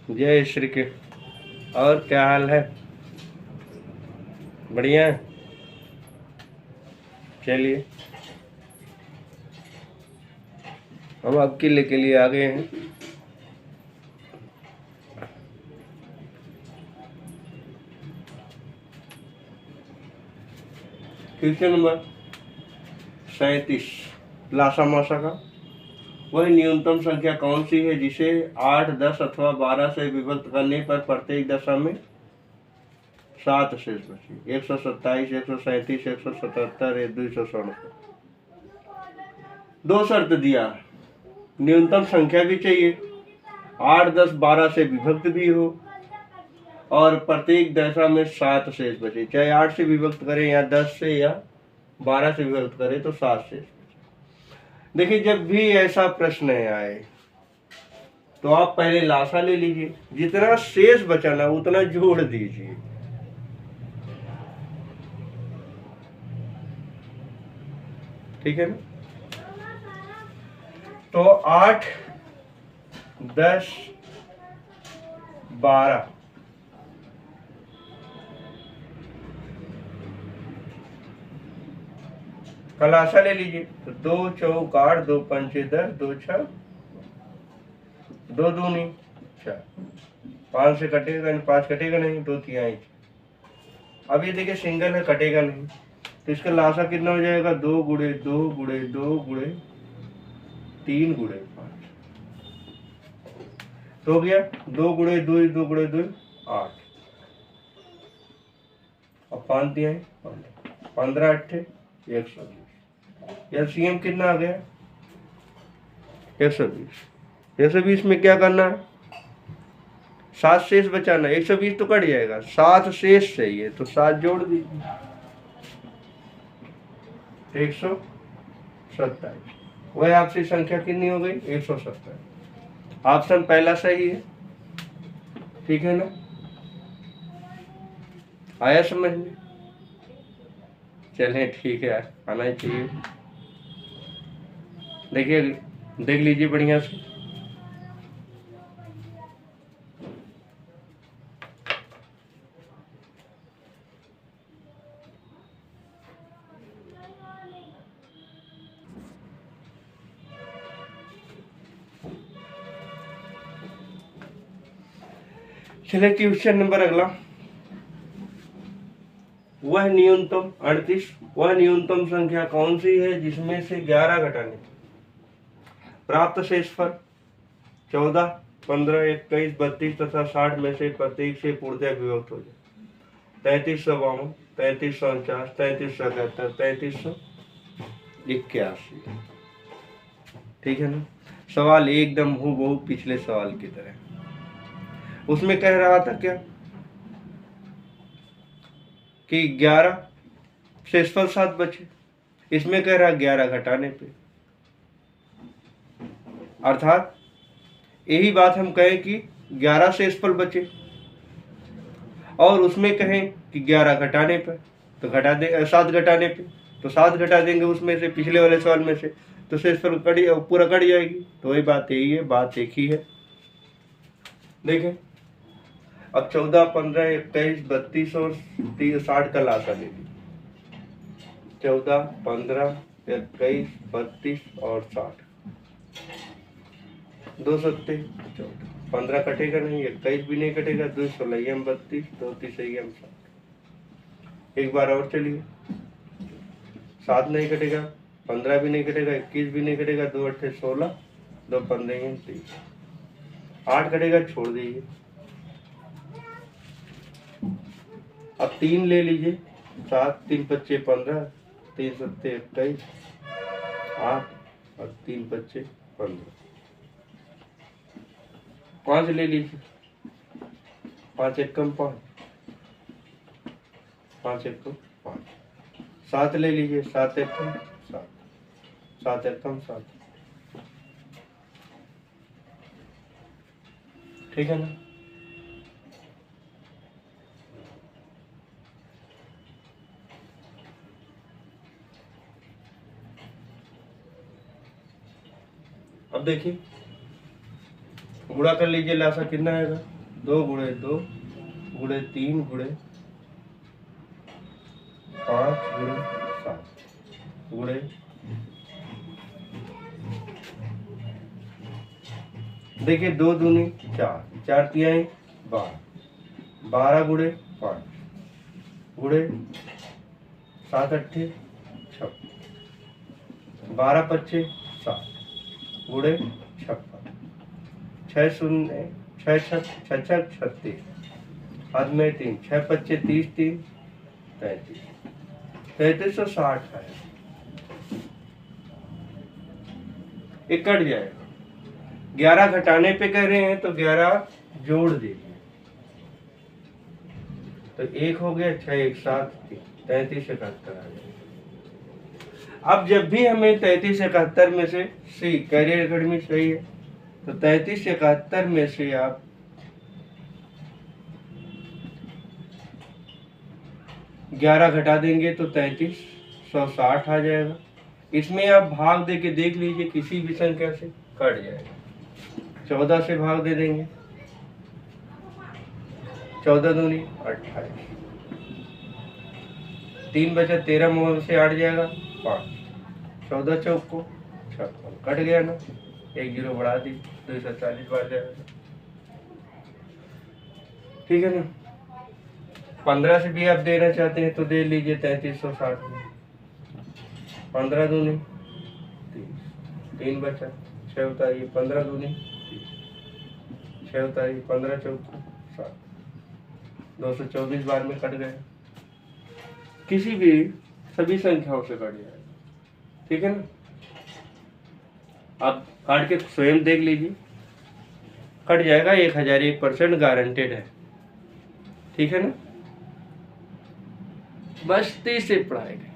जय श्री कृष्ण। और क्या हाल है? बढ़िया है। चलिए, हम आपके लेके लिए आ गए हैं क्वेश्चन नंबर 37। लासा मासा का वह न्यूनतम संख्या कौन सी है जिसे 8, 10 अथवा 12 से विभक्त करने पर प्रत्येक दशा में 7 शेष बचे? 127, 137, 177 या 267। दो शर्त दिया, न्यूनतम संख्या भी चाहिए, 8, 10, 12 से विभक्त भी हो और प्रत्येक दशा में 7 शेष बचे। चाहे 8 से विभक्त करें या 10 से या 12 से विभक्त करें तो 7 शेष बचे। देखिए, जब भी ऐसा प्रश्न आए तो आप पहले लासा ले लीजिए, जितना शेष बचा ना उतना जोड़ दीजिए। ठीक है ना? तो 8, 10, 12 का लासा ले लीजिए तो 2 चौक 8, 2 पंचे 10, 2 छह 2 दूनी 4, 5 से कटेगा नहीं, 5 कटेगा नहीं, 2 तिहाई। अब ये देखिए सिंगल है, कटेगा नहीं, तो इसका लासा कितना हो जाएगा? 2 गुणे 2 गुणे 2 गुणे 3 गुणे 5 तो हो गया 2 गुणे 2, 2 गुणे 2 8 और 5 तिहाई 15, 8 120। एलसीएम कितना आ गया? 120। 120 में क्या करना है? 7 शेष बचाना। 120 तो कट जाएगा, 7 शेष चाहिए तो 7 जोड़ दीजिए, 127। वह आपसी संख्या कितनी हो गई? 127। ऑप्शन पहला सही है। ठीक है ना? आया समझ में? चलें, ठीक है, आना ही चाहिए। देखिए, देख लीजिए बढ़िया से। चलिए क्वेश्चन नंबर अगला। वह न्यूनतम 38, वह न्यूनतम संख्या कौन सी है जिसमें से 11 घटाने प्राप्त शेषफल 14, 15, 21, 32 तथा 60 में से प्रत्येक से पूर्णतः विभक्त हो जाए? 3352, 3349, 3371, 3381। ठीक है ना? सवाल एकदम हूबहू पिछले सवाल की तरह। उसमें कह रहा था क्या कि 11 शेषफल 7 बचे, इसमें कह रहा 11 घटाने पे। अर्थात यही बात हम कहें कि 11 शेषफल बचे और उसमें कहें कि 11 घटाने पर, तो घटा दे 7 घटाने पे, तो 7 घटा देंगे उसमें से, पिछले वाले सवाल में से, तो शेषफल पूरा कट जाएगी। तो वही बात यही है, बात एक ही है। देखें, अब 14, 15, 21, 32 और 60 का लासा ले लीजिए। 14, 15, 21, 32 और 60, 2 सत्ते 14, 15 कटेगा नहीं, 21 भी नहीं कटेगा, 2 16 32, 2 30 60। एक बार और चलिए, 7 नहीं कटेगा, 15 भी नहीं कटेगा, 21 भी नहीं कटेगा, 2 8 16, 2 15 30, 8 कटेगा, छोड़ दीजिए। अब 3 ले लीजिए, 7, 3 25 15, 3 7 21, 8 और 3 25 15। 5 ले लीजिए, 5 1 कम 5, 5 1 कम 5। 7 ले लीजिए, 7 1 कम 7, 7 1 कम 7। ठीक है ना? अब देखिए, गुणा कर लीजिए, लासा कितना आएगा? 2 गुणे 2 गुणे 3 गुणे 5 गुणे 7 गुणे देखिए 2 दूनी 4, 4 तिहाई 12, 12 गुणे 5 गुणे 7 अट्ठे 56, 12 पच्चे 7 गुणे 56, 6 शून्य 6 छः 36, हाथ में 3, 6 पच्चे 30 3 33, 3360 है। ये कट जाएगा। 11 घटाने पे कह रहे हैं तो 11 जोड़ दीजिए, तो 1 हो गया 6 1 7 33 71 आ जाएगा। अब जब भी हमें 33 71 में से सी कैरियर एकेडमी सही है, तो 33 71 में से आप ग्यारह घटा देंगे तो 3360 आ जाएगा। इसमें आप भाग दे के देख लीजिए, किसी भी संख्या से कट जाएगा। 14 से भाग दे देंगे, 14 दूनी 28, 3 बचा 13 मोहर से 8 जाएगा 5, 14 चौक को 56, कट गया ना, 1 0 बढ़ा दी 240 बार जाएगा। ठीक है ना। 15 से भी आप देना चाहते हैं तो दे लीजिए 3360 में, 15 दूनी 3 बचा 6 उतारिए, 15 दूनी 6 उतारिए, 15 चौक 7, 224 बार में कट गया। किसी भी सभी संख्याओं से कट जाएगा। ठीक है ना। आप काट के स्वयं देख लीजिए, कट जाएगा। 1001% गारंटेड है। ठीक है ना। मस्ती से पढ़ाएगा।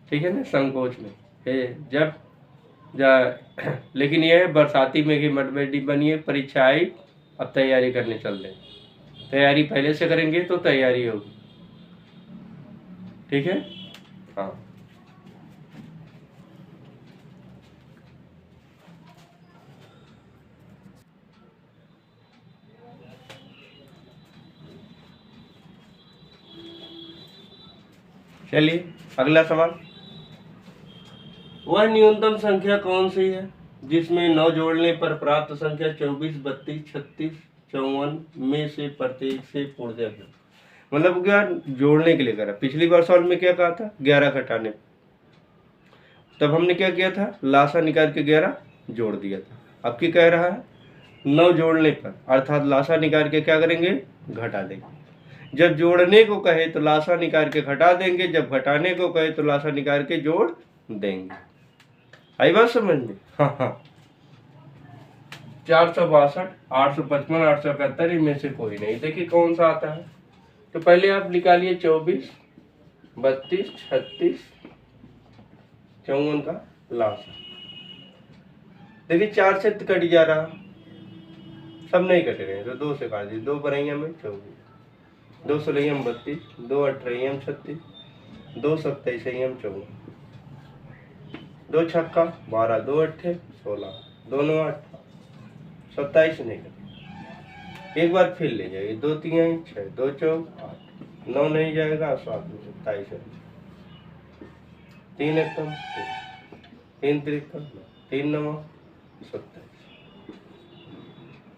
ठीक है ना, संकोच में है जब लेकिन यह है बरसाती में कि मटमेडी बनिए, परीक्षा आई, अब तैयारी करने चल रहे हैं। तैयारी पहले से करेंगे तो तैयारी होगी। ठीक है। हाँ, चलिए अगला सवाल। वह न्यूनतम संख्या कौन सी है जिसमें 9 जोड़ने पर प्राप्त संख्या 24 32 36 54 में से प्रत्येक से पूर्णक है। मतलब क्या जोड़ने के लिए करा। पिछली बार सवाल में क्या कहा था, 11 घटाने, तब हमने क्या किया था, लासा निकाल के 11 जोड़ दिया था। अब क्या कह रहा है, 9 जोड़ने पर, अर्थात लासा निकाल के क्या करेंगे, घटा देंगे। जब जोड़ने को कहे तो लासा निकाल के घटा देंगे, जब घटाने को कहे तो लासा निकाल के जोड़ देंगे। आई बात समझ में। हाँ, 462 855 871 इनमें से कोई नहीं। देखिए कौन सा आता है। तो पहले आप निकालिए 24 32 36 54 का लासा। देखिए 4 से कट जा रहा, सब नहीं कट रहे, तो 2 से काट दीजिए। 2 बरैया में 24, 2 सोलह 32, 2 अठारह 36, 2 27 54, 2 छक्का 12, 2 अट्ठे 16, 2 9 18, 27 नहीं करेंगे। एक बार फिर ले जाइए, 2 3 6, 2 चौक 8, 9 नहीं जाएगा, 7 27 है, 3 एकम 3 तिरका 3 9 27,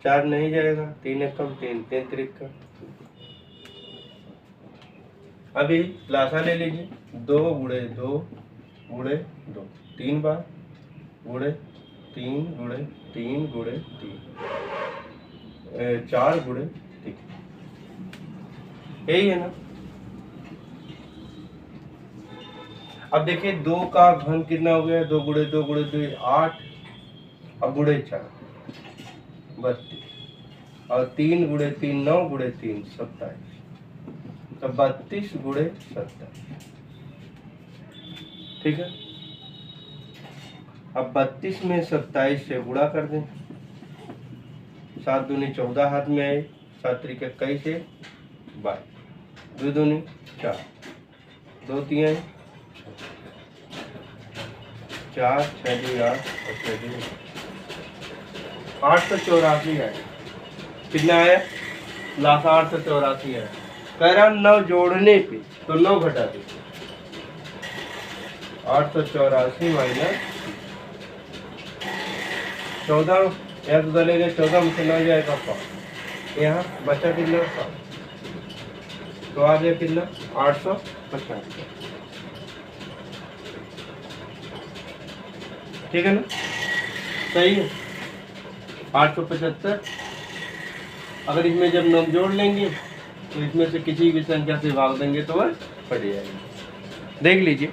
4 नहीं जाएगा, 3 एकम 3 3 तिरका। अभी लासा ले लीजिए, 2 गुणे 2 गुणे 2 3 बार, गुणे 3 गुणे 3 गुणे 3, 4 गुणे 3, यही है ना। अब देखिए 2 का घन कितना हो गया, 2 गुणे 2 गुणे 2 8, अब गुणे 4 32, और 3 गुणे 3 9 गुणे 3 27, तो 32 गुणे 27। ठीक है। अब 32 में 27 से गुणा कर दें, 7 दूनी 14 हाथ में आए, 7 त्रिक 21 से 22, 2 दूनी 4, 2 3 4 6 2 8 और 6 2, 884 है। कितना आया? लासा 884 है। कह रहा 9 जोड़ने पे, तो 9 घटा दीजिए। 884 माइनस 14, यहाँ तो डलेगा 14 में से 9 जाएगा 5, यहाँ बचा कितना 7, तो आ गया कितना 850। ठीक है ना, सही है 875। अगर इसमें जब 9 जोड़ लेंगे तो इसमें से किसी भी संख्या से भाग देंगे तो वह फट जाएगी। देख लीजिए,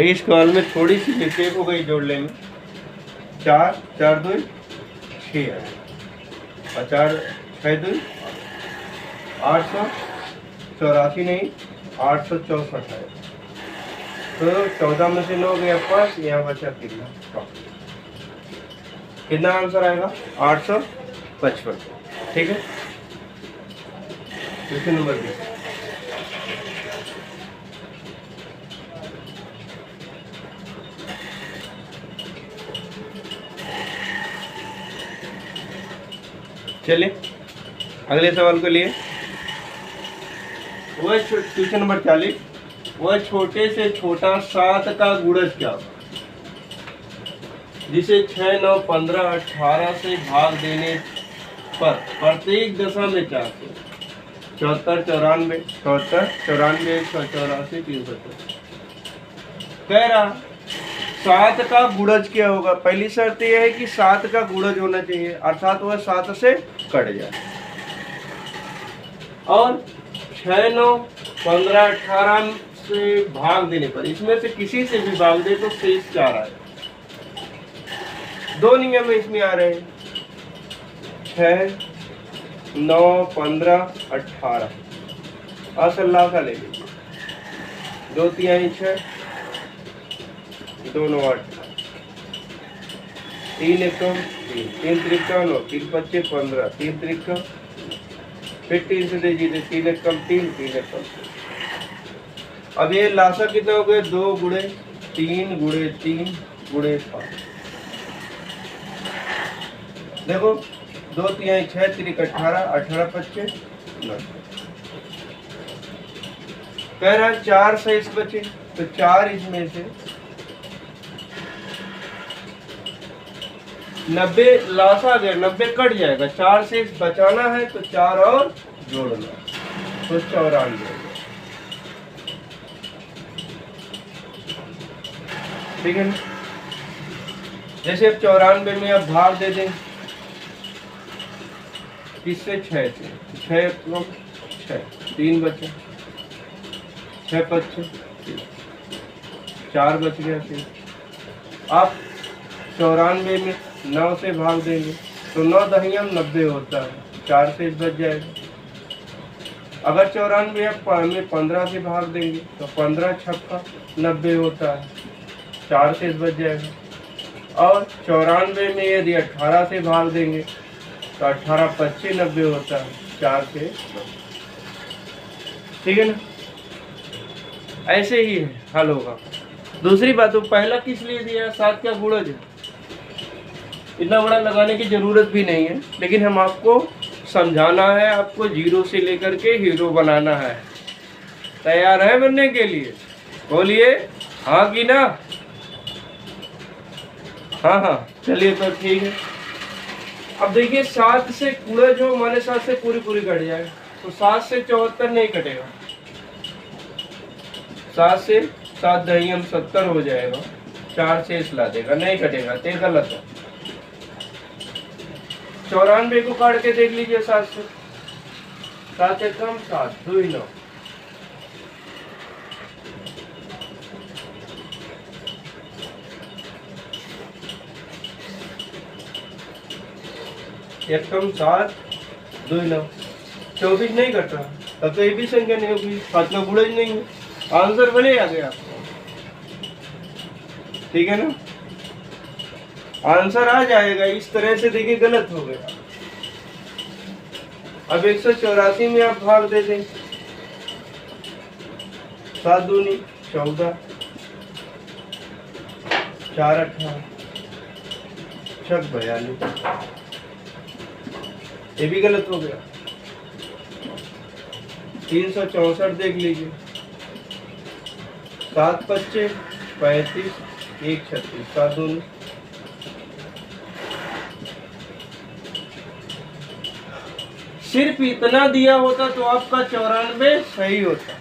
इस कॉल में थोड़ी सी मिस्टेक हो गई जोड़ लेंगे। 4 4 2 6 है और 4 6 2 884 नहीं 864 है। तो 14 में से 9 गया 5, यहाँ बचा कितना आंसर आएगा 855। ठीक है, क्वेश्चन नंबर 20। चलिए अगले सवाल को लिए। वह क्वेश्चन नंबर 40, वह छोटे से छोटा 7 का गुणज क्या होगा जिसे 6, 9, 15, 18 से भाग देने पर प्रत्येक दशा में 4 से 74, 94, 74, 94, 184, 370। कह रहा 7 का गुणज क्या होगा। पहली शर्त यह है कि 7 का गुणज होना चाहिए, अर्थात वह 7 से कट जाए। और 6, 9, 15, 18 से भाग देने पर इसमें से किसी से भी भाग दे तो शेष 4 आए। 2 नियम इसमें आ रहे हैं, 6, 9, 15, 18। असल्ला का ले लीजिए, 2 3 6, 2 9 8, 3 1 3, 3 3 9, 3 5 15, 3 3 फिर 3 से दीजिए, 3 1 3, 3 1 3। अब ये लासा कितना हो गया 2 गुणे 3 गुणे 3 गुणे 5। देखो 2 3 6 3 18, 18 25 9। कह रहा 4 शेष बचे, तो 4 इसमें से 90 लासा गया, 90 कट जाएगा, 4 से बचाना है तो 4 और जोड़ना, तो 94। ठीक है ना, जैसे अब 94 में अब भाग दे दें किससे 6 से, 6 6 3 बचे, 6 5 4 बच गया। फिर आप 94 में 9 से भाग देंगे तो 9 दहियम 90 होता है, 4 से बच जाएगा। अगर 94 में 15 से भाग देंगे तो 15 छक्का 90 होता है, 4 से बच जाएगा। और 94 में यदि 18 से भाग देंगे तो 18 25 90 होता है, 4 से। ठीक है ना, ऐसे ही हल होगा। दूसरी बात, पहला किस लिए दिया 7 का गुणज है, इतना बड़ा लगाने की जरूरत भी नहीं है, लेकिन हम आपको समझाना है, आपको 0 से लेकर के हीरो बनाना है। तैयार है बनने के लिए? बोलिए हाँ कि ना? हाँ हाँ, चलिए तो ठीक है। अब देखिए 7 से गुणज हो माने 7 से पूरी कट जाए, तो 7 से 74 नहीं कटेगा, 7 से 7 दहियम 70 हो जाएगा, 4 शेष ला देगा, नहीं कटेगा, तो गलत है। 94 को काट के देख लीजिए 7 से, 7 से कम 7 2 9, एक कम 7 2 9, 24 नहीं कट रहा, तब तो ये भी संख्या नहीं होगी, 7 का गुणज नहीं है, आंसर भले आ गया। ठीक है ना, आंसर आ जाएगा। इस तरह से देखिए गलत हो गया। अब 184 में आप भाग दे दें, 7 दूनी 14, 4 18, 6 42, ये भी गलत हो गया। 364 देख लीजिए, 7 25 35, 1 36, 7 दूनी। सिर्फ इतना दिया होता तो आपका 94 सही होता।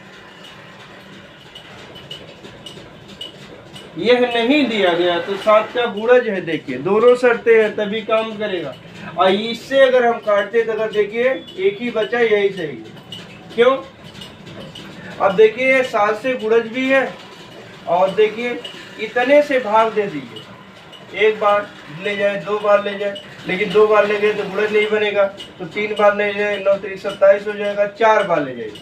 यह नहीं दिया गया तो 7 का गुणज है। देखिए दोनों शर्तें हैं तभी काम करेगा। और इससे अगर हम काटते तो अगर देखिए एक ही बचा, यही सही है। क्यों? अब देखिए 7 से गुणज भी है और देखिए इतने से भाग दे दीजिए। एक बार ले जाए, 2 बार ले जाए, लेकिन 2 बार ले गए तो गुणज नहीं बनेगा, तो 3 बार ले जाए, 9 3 27 हो जाएगा। 4 बार ले जाइए,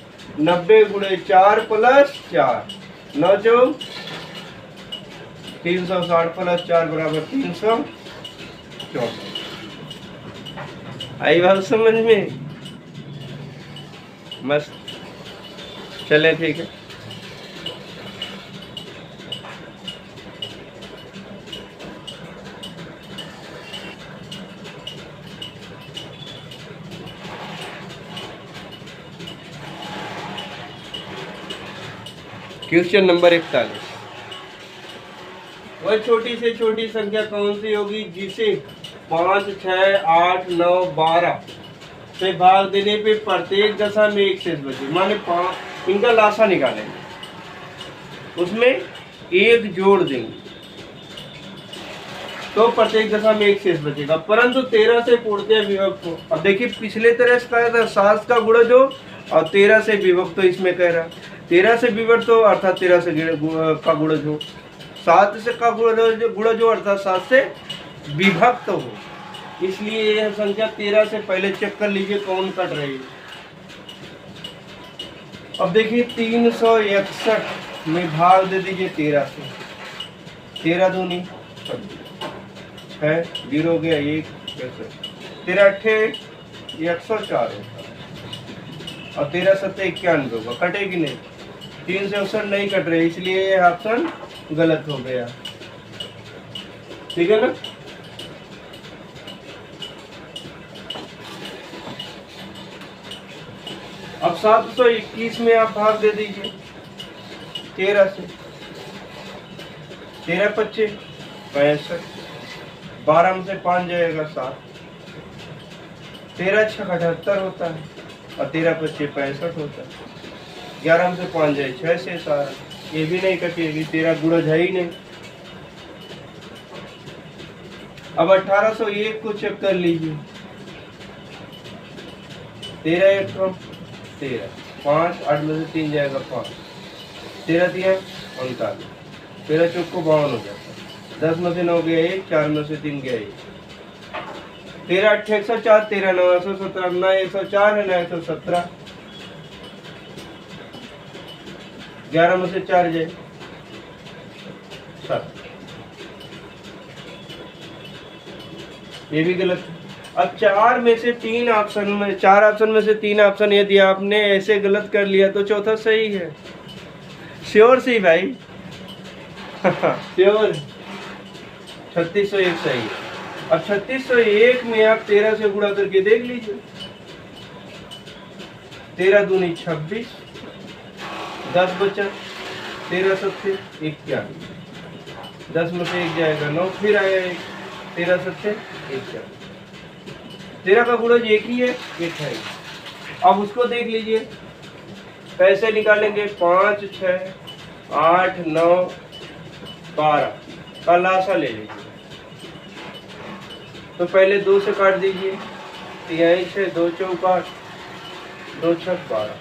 90 गुणे 4 प्लस 4, 9 4 360 प्लस 4 बराबर 364। आई बात समझ में? मस्त, चले ठीक है। क्वेश्चन नंबर 41, वह छोटी से छोटी संख्या कौन सी होगी जिसे 5 6 8 9 12 से भाग देने पे प्रत्येक दशा में एक शेष बचे। माने 5, इनका लासा निकालेंगे, उसमें एक जोड़ देंगे तो प्रत्येक दशा में एक शेष बचेगा, परंतु 13 से पूर्णतः विभक्त हो। अब देखिए पिछले तरह से कहा था 7 का गुणज हो और 13 से विभक्त, तो इसमें कह रहा 13 से विभक्त हो अर्थात 13 से का गुणज हो, 7 से का गुणज हो अर्थात 7 से विभक्त हो। इसलिए यह संख्या 13 से पहले चेक कर लीजिए कौन कट रही है। अब देखिए 361 में भाग दे दीजिए 13 से, 13 दूनी 26 है, 0 गया 1, 13 8 104 होगा और 13 7 91 होगा। कटेगी नहीं, 361 नहीं कट रही, इसलिए ये ऑप्शन गलत हो गया। ठीक है ना? अब 721 में आप भाग दे दीजिए 13 से, 13 25 65, 12 में से 5 जाएगा 7, 13 6 78 होता है और 13 25 65 होता है। 11 में से 5 जाए 6 से 7, ये भी नहीं कटेगी, 13 गुणज है ही नहीं। अब 1801 को चेक कर लीजिए, 13 1 कम 13, 5 8 में से 3 जाएगा 5, 13 3 39, 13 चौक को 52 हो जाता है। 10 में से 9 गया 1, 4 में से 3 गया 1, 13 8 104, 13 9 117, ना 104 है ना 117, 11 में से 4 जाए 7, ये भी गलत है। अब 4 में से 3 ऑप्शन में, 4 ऑप्शन में से 3 ऑप्शन यदि आपने ऐसे गलत कर लिया तो चौथा सही है। श्योर सी भाई श्योर। 3601 सही है। अब 3601 में आप 13 से गुणा करके देख लीजिए, 13 दूनी 26, 10 बचा, 13 7 21, 10 में से 1 जाएगा 9, फिर आया 1, 13 7 21, 13 का गुणज एक ही है, एक है। अब उसको देख लीजिए, पैसे निकालेंगे 5 6 8 9 12 का लासा ले लीजिए, तो पहले 2 से काट दीजिए, 3 6 2 चौक 8, 2 6 12,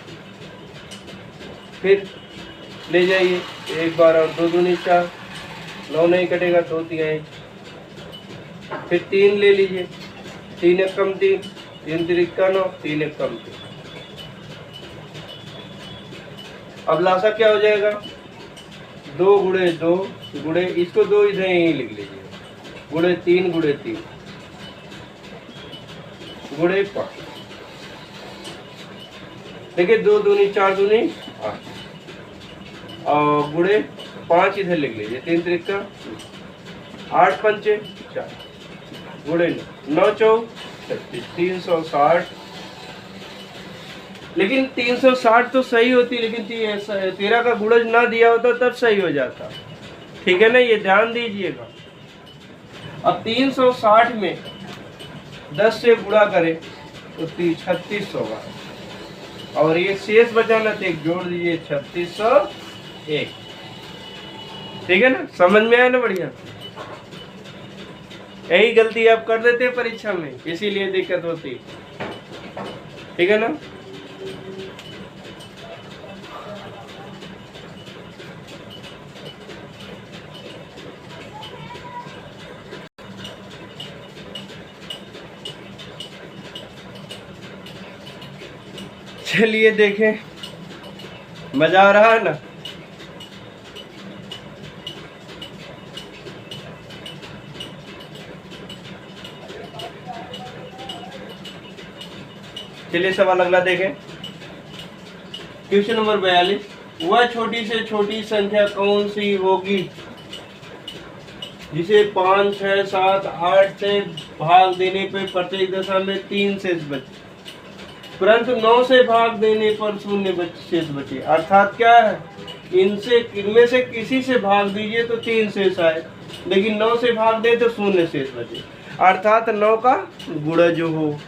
फिर ले जाइए 1 12 और 2 दूनी 4, 9 नहीं कटेगा, 2 3, फिर 3 ले लीजिए, 3 1 कम 3, 3 3 9, 3 1 कम 3। अब लासा क्या हो जाएगा, 2 गुणे 2 गुणे, इसको 2 इधर यहीं लिख लीजिए, गुणे 3 गुणे 3 गुणे 5। देखिए 2 दूनी 4 दूनी 8 और गुणे 5 इधर लिख लीजिए, 3 त्रिका 8 पंचे 4 गुणे 9 चौक 36 360। लेकिन 360 तो सही होती, लेकिन 13 का गुणज ना दिया होता तब सही हो जाता। ठीक है ना, ये ध्यान दीजिएगा। अब 360 में 10 से गुणा करें तो 36 होगा, और ये शेष बचाना तो एक जोड़ दीजिए 3601। ठीक है ना, समझ में आया ना? बढ़िया। यही गलती आप कर देते हैं परीक्षा में, इसीलिए दिक्कत होती। ठीक है ना। चलिए देखें, मजा आ रहा है ना? चलिए सवाल अगला देखें। क्वेश्चन नंबर 42, वह छोटी से छोटी संख्या कौन सी होगी जिसे 5, 6, 7, 8 से भाग देने पर प्रत्येक दशा में 3 शेष बचे, परंतु 9 से भाग देने पर 0 शेष बचे। अर्थात क्या है, इनमें से किसी से भाग दीजिए तो 3 शेष आए, लेकिन 9 से भाग दे तो 0 शेष बचे। अर्थात 9 का गुणज हो।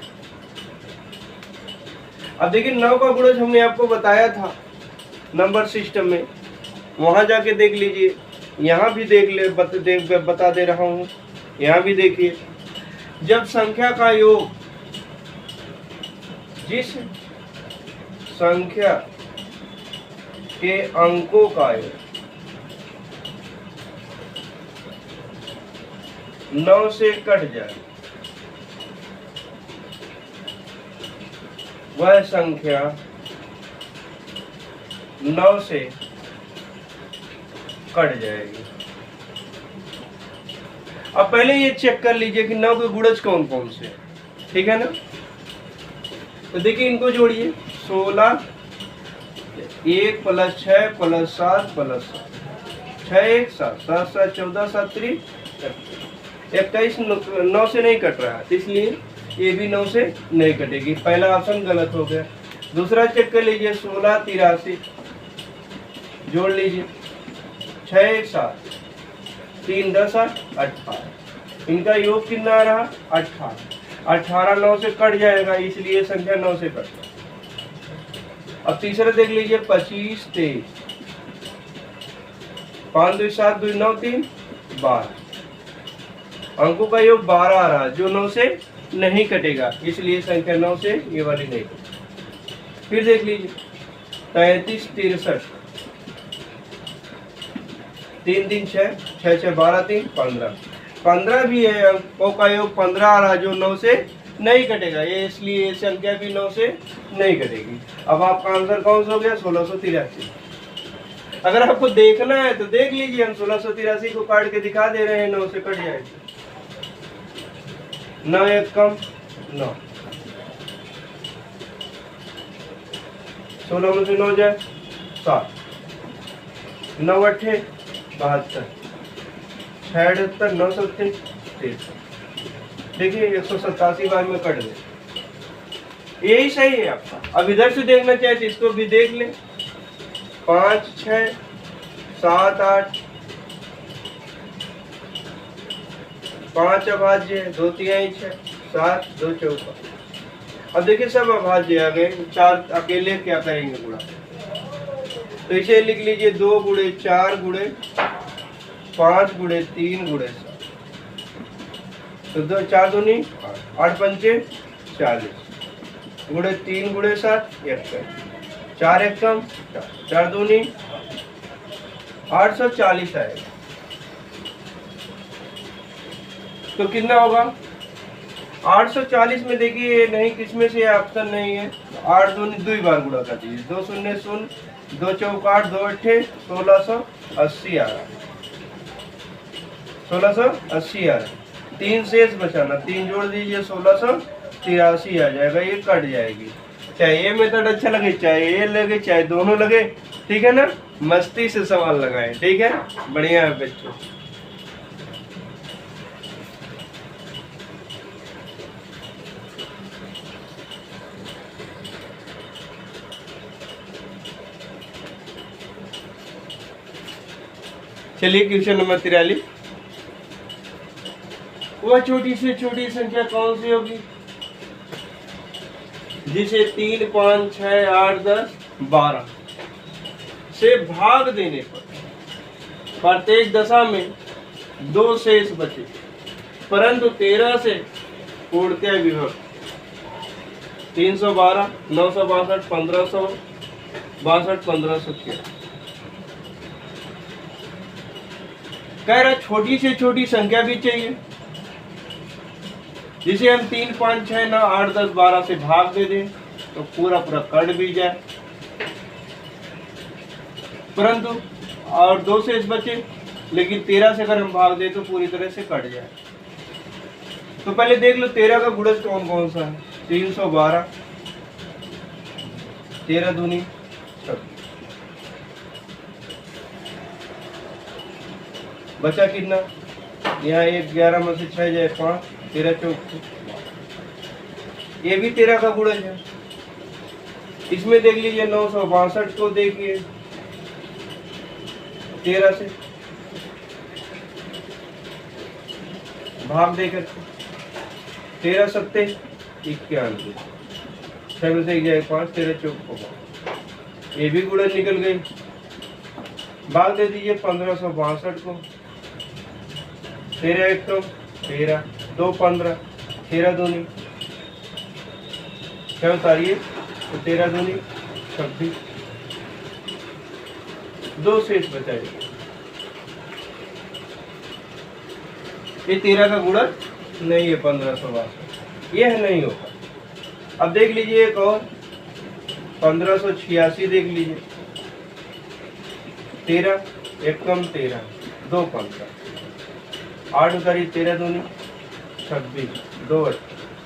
अब देखिए 9 का गुणज हमने आपको बताया था नंबर सिस्टम में, वहां जाके देख लीजिए, यहाँ भी देख ले, बता दे रहा हूँ। यहाँ भी देखिए, जब संख्या का योग जिस संख्या के अंकों का योग 9 से कट जाए, वह संख्या 9 से कट जाएगी। अब पहले ये चेक कर लीजिए कि 9 के गुणज कौन कौन से। ठीक है ना, तो देखिए इनको जोड़िए। 16 1 + 6 + 7 + 7 6 1 7 7 7 14 7 3 21 9 से नहीं कट रहा है, इसलिए ये भी 9 से नहीं कटेगी। पहला ऑप्शन गलत हो गया। दूसरा चेक कर लीजिए, 16 83 जोड़ लीजिए, 6 1 7 3 10 8 18, इनका योग कितना आ रहा? 18। 18 9 से कट जाएगा, इसलिए संख्या 9 से कट। अब तीसरा देख लीजिए, 25 23 5 2 7 2 9 3 12, अंकों का योग 12 आ रहा, जो 9 से नहीं कटेगा, इसलिए संख्या 9 से ये वाली नहीं कटेगी। फिर देख लीजिए 33 63 3 3 6 6 6 12 3 15, 15 भी है, अंकों का योग 15 आ रहा, जो 9 से नहीं कटेगा, ये इसलिए ये संख्या भी 9 से नहीं कटेगी। अब आपका आंसर कौन सा हो गया? 1683। अगर आपको देखना है तो देख लीजिए, हम 1683 को काट के दिखा दे रहे हैं, 9 से कट जाएगी। 9 1 कम 9, 16 में से 9 जाए 7, 9 8 72, 6 78 9 7 23। देखिए 187 बार में कट गए, यही सही है आपका। अब इधर से देखना चाहे तो इसको भी देख लें। 5 6 7 8 5 अभाज्य 2 3 6 7 2 चौका। अब देखिए सब अभाज्य आ गए, 4 अकेले क्या करेंगे गुणा, तो इसे लिख लीजिए 2 गुणे 4 गुणे 5 गुणे 3 गुणे 7, तो 2 4 दूनी 8 पंचे 40 गुणे 3 गुणे 7 21, 4 1 कम 4 दूनी 840 आएगा। तो कितना होगा? 840 में देखिए नहीं, किसमें से ऑप्शन नहीं है, 8 दूनी 2 बार गुणा कर दीजिए, 2 शून्य 0 2 चौका 8 2 अट्ठे 1680 आ रहा है, 1680 आ रहा है। 3 शेष बचाना, 3 जोड़ दीजिए 1683 आ जाएगा, ये कट जाएगी। चाहे ये मेथड अच्छा लगे, चाहे ये लगे, चाहे दोनों लगे, ठीक है ना। मस्ती से सवाल लगाएं, ठीक है, बढ़िया है बच्चों। चलिए क्वेश्चन नंबर 43, वह छोटी से छोटी संख्या कौन सी होगी जिसे 3, 5, 6, 8, 10, 12 से भाग देने पर प्रत्येक दशा में 2 शेष बचे, परंतु 13 से पूर्णतया विभक्त। 312, 962, 1562, 1513। कह रहा छोटी से छोटी संख्या भी चाहिए जिसे हम 3, 5, 6, 9, 8, 10, 12 से भाग दे दें तो पूरा पूरा कट भी जाए, परंतु और 2 शेष बचे, लेकिन 13 से अगर हम भाग दें तो पूरी तरह से कट जाए। तो पहले देख लो 13 का गुणज कौन कौन सा है। 312, 13 दूनी 26, बचा कितना, यहाँ 1, 11 में से 6 जाए 5, 13 चौक, ये भी 13 का गुणज है। इसमें देख लीजिए 962 को देखिए 13 से भाग देकर 13 सत्ते 91, 6 में से 1 जाए 5, 13 चौक को, ये भी गुणज निकल गई। भाग दे दीजिए 1562 को, 13 1 13, 2 15, 13 दूनी 6 उतारिए तो 13 दूनी 26, 2 शेष बचाइए। ये 13 का गुणज नहीं है 1562, यह नहीं होगा। अब देख लीजिए एक और 1586 देख लीजिए, 13 1 13, 2 15, 8 उतारी 13 दूनी 26, 2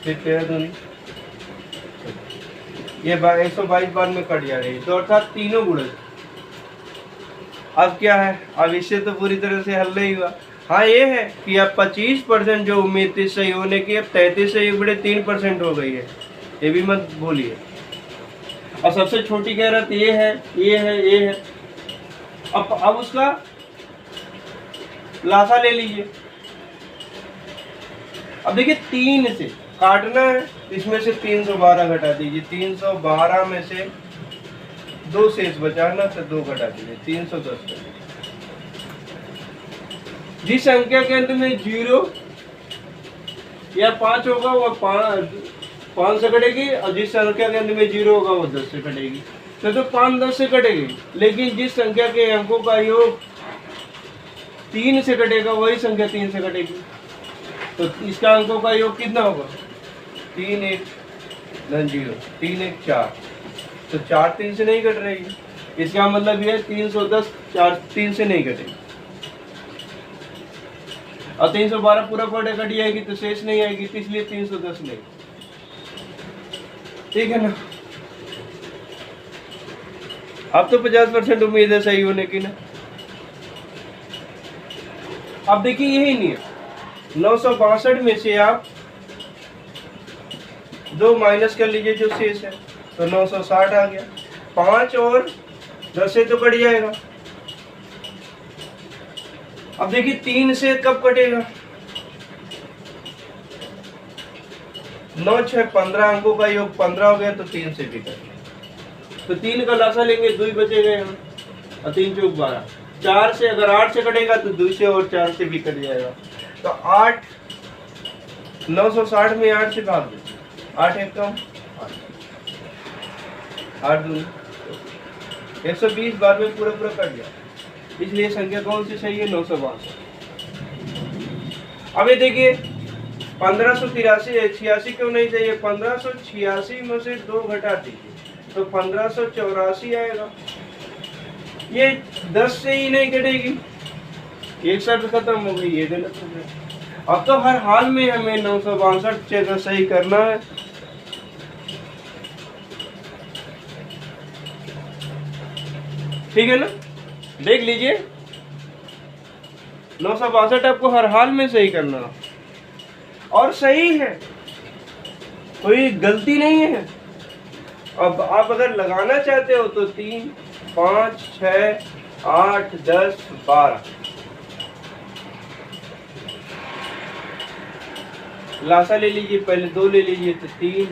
फिर 13 दूनी, ये 122 बार में कट जा रही है, तो अर्थात तीनों गुणज। अब क्या है, अब इससे तो पूरी तरह से हल नहीं हुआ। हाँ ये है कि अब 25% जो उम्मीद थी सही होने की, अब 33 से 1/3% हो गई है, ये भी मत भूलिए। और सबसे छोटी कह रहा था ये है, ये है, ये है। अब उसका लासा ले लीजिए। अब देखिए 3 से काटना है, इसमें से 312 घटा दीजिए, 312 में से 2 शेष बचाना तो 2 घटा दीजिए, 310। जिस संख्या के अंत में 0 या 5 होगा वो 5 से कटेगी, और जिस संख्या के अंत में 0 होगा वो 10 से कटेगी। तो 5 10 से कटेगी, लेकिन जिस संख्या के अंकों का योग 3 से कटेगा वही संख्या 3 से कटेगी। तो इसका अंकों का योग कितना होगा, 3 1 0, 3 1 4, तो 4 3 से नहीं कट रही। इसका मतलब यह 310 4 3 से नहीं कटेगी, और 312 पूरा कट जाएगी तो शेष नहीं आएगी, तो इसलिए 310 नहीं। ठीक है ना। अब तो 50% उम्मीद है सही होने की ना। अब देखिए यही नहीं है, 962 में से आप 2 माइनस कर लीजिए जो शेष है, तो 960 आ गया। 5 और 10 से तो कट जाएगा। अब देखिए 3 से कब कटेगा, 9 6 15 अंकों का योग 15 हो गया, तो 3 से भी कटेगा। तो 3 का लासा लेंगे, 2 बचेगा यहाँ, और 3 चौक 12। 4 से अगर 8 से कटेगा तो 2 से और 4 से भी कट जाएगा। तो 8 960 में 8 से भाग दीजिए, 8 1 कम 8 2 120 बार में पूरा पूरा कट गया, इसलिए संख्या कौन सी सही है, 962। अब ये देखिए 1583 86 क्यों नहीं चाहिए, 1586 में से 2 घटा दीजिए तो 1584 आएगा। ये 10 से ही नहीं कटेगी, एक शर्त खत्म हो गई, ये गलत हो गया। अब तो हर हाल में हमें 962 जगह सही करना है। ठीक है ना, देख लीजिए 962 आपको हर हाल में सही करना और सही है, कोई गलती नहीं है। अब आप अगर लगाना चाहते हो तो 3, 5, 6, 8, 10, 12 लासा ले लीजिए, पहले 2 ले लीजिए तो 3,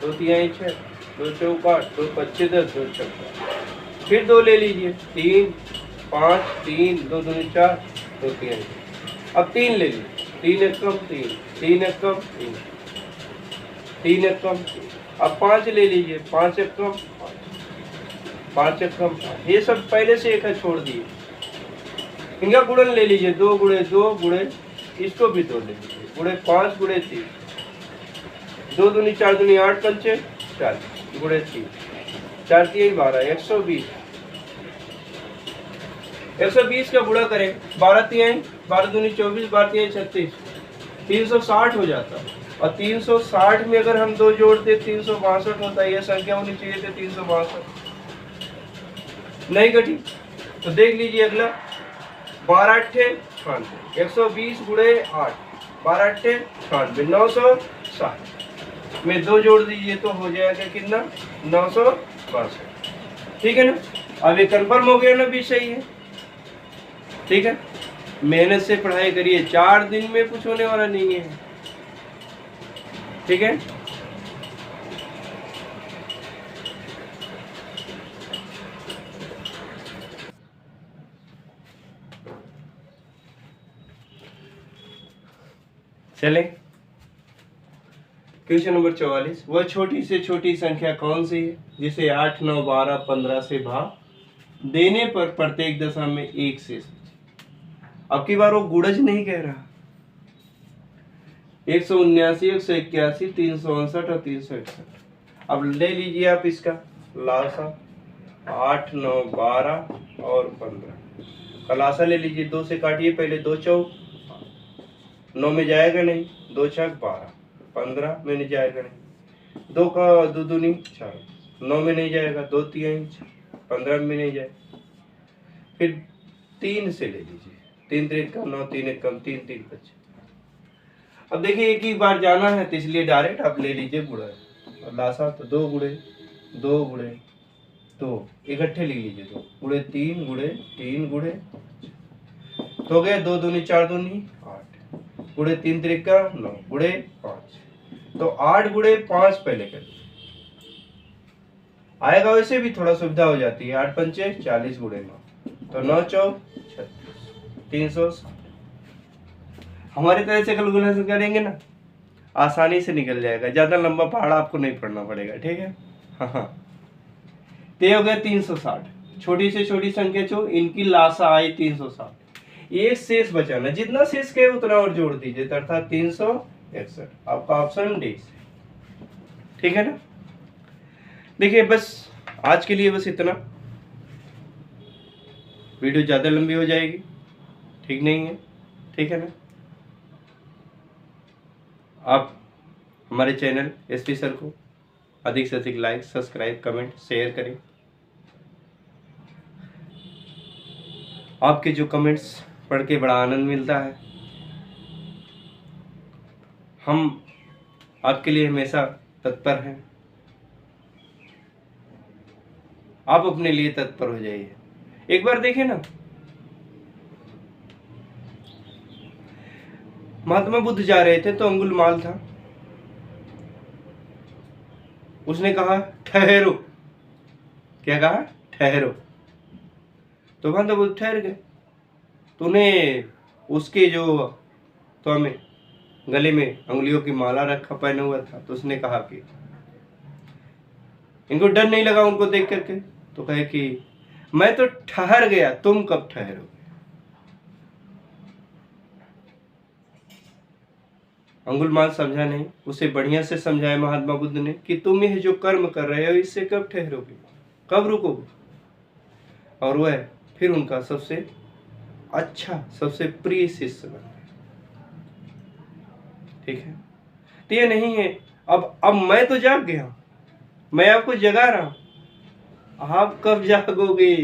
2 तिहाई 6, 2 चौका 2 25 10, 2 चौका, फिर 2 ले लीजिए 3, 5, 3, 2 दूनी 4, 2 तिहाई। अब 3 ले लीजिए, 3 एक कम 3, 3 एक कम 3, 3 एक कम 3। अब 5 ले लीजिए, 5 एक कम 5 एक कम 5। ये सब पहले से एक छोड़ दिए। इनका गुणन ले लीजिए, 2 गुणे 2 गुणे, इसको भी 2 ले लीजिए, गुणे 5 गुणे 3, 2 दूनी 4 दूनी 8 पंचे 40 गुणे 3, 4 तिहाई 12, 120। 120 का गुणा करें 12 तिहाई, 12 दूनी 24, 12 तिहाई 36, 360 हो जाता है। और 360 में अगर हम 2 जोड़ते 362 होता है। यह संख्या होनी चाहिए थी 362, नहीं घटी। तो देख लीजिए अगला 12 अट्ठे 98, 120 गुणे 8, 12 अट्ठे 98, 960 में 2 जोड़ दीजिए तो हो जाएगा कितना, 962। ठीक है ना, अब ये कन्फर्म हो गया ना, भी सही है। ठीक है, मेहनत से पढ़ाई करिए, 4 दिन में कुछ होने वाला नहीं है। ठीक है, चले क्वेश्चन नंबर 44। वह छोटी से छोटी संख्या कौन सी है जिसे 8, 9, 12, 15 से भाग देने पर प्रत्येक दशा में 1 शेष बचे। अब की बार वो गुणज नहीं कह रहा। 179, 181, 359 और 361। अब ले लीजिए आप इसका लासा, 8, 9, 12 और 15 का लासा ले लीजिए। 2 से काटिए, पहले 2 चौक 9 में जाएगा नहीं, 2 छक 12, 15 में नहीं जाएगा नहीं, 2 का 2 दूनी 4, 9 में नहीं जाएगा, 2 तिहाई 15 में नहीं जाएगा। फिर 3 से ले लीजिए, 3 3 का 9, 3 एक कम 3, 3 25। अब देखिए एक ही बार जाना है तो इसलिए डायरेक्ट आप ले लीजिए गुणा और लासा। तो 2 गुणे 2 गुणे 2 इकट्ठे ले लीजिए, 2 गुणे 3 गुणे 3 गुणे तो हो गया 2 दूनी 4 दूनी 8 गुणे 3 त्रिका 9 गुणे 5। तो 8 गुणे 5 पहले कर आएगा, वैसे भी थोड़ा सुविधा हो जाती है। 8 पंचे 40 गुणे 9 तो 9 चौक 36, 360। हमारी तरह से कैलकुलेशन करेंगे ना, आसानी से निकल जाएगा, ज्यादा लंबा पहाड़ आपको नहीं पढ़ना पड़ेगा। ठीक है, हाँ। तो हो गया 360। छोटी से छोटी संख्या जो इनकी लासा आई 360, एक शेष बचाना, जितना शेष कहे उतना और जोड़ दीजिए, अर्थात 361। आपका ऑप्शन डी। ठीक है ना, देखिए बस आज के लिए बस इतना। वीडियो ज्यादा लंबी हो जाएगी, ठीक नहीं है। ठीक है ना, आप हमारे चैनल एसपी सर को अधिक से अधिक लाइक, सब्सक्राइब, कमेंट, शेयर करें। आपके जो कमेंट्स पढ़ के बड़ा आनंद मिलता है। हम आपके लिए हमेशा तत्पर हैं, आप अपने लिए तत्पर हो जाइए। एक बार देखें ना, महात्मा बुद्ध जा रहे थे तो अंगुलमाल था, उसने कहा ठहरो। क्या कहा? ठहरो। तो महात्मा बुद्ध ठहर गए। तूने उसके जो तो हमें गले में अंगुलियों की माला रखा पहने हुआ था, तो उसने कहा कि इनको डर नहीं लगा उनको देख करके? तो कहे कि मैं तो ठहर गया, तुम कब ठहरोगे? अंगुलमाल समझा नहीं, उसे बढ़िया से समझाया महात्मा बुद्ध ने कि तुम यह जो कर्म कर रहे हो इससे कब ठहरोगे, कब रुकोगे? और वह फिर उनका सबसे अच्छा, सबसे प्रिय शिष्य बन गया। ठीक है, तो ये नहीं है। अब मैं तो जाग गया, मैं आपको जगा रहा हूं, आप कब जागोगे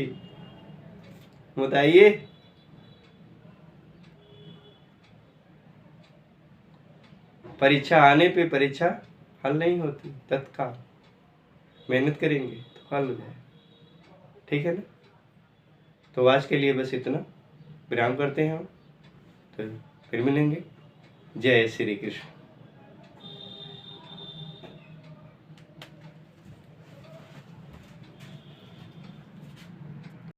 बताइए। परीक्षा आने पे परीक्षा हल नहीं होती तत्काल, मेहनत करेंगे तो हल हो जाए, ठीक है ना। तो आज के लिए बस इतना, विराम करते हैं हम, तो फिर मिलेंगे। जय श्री कृष्ण।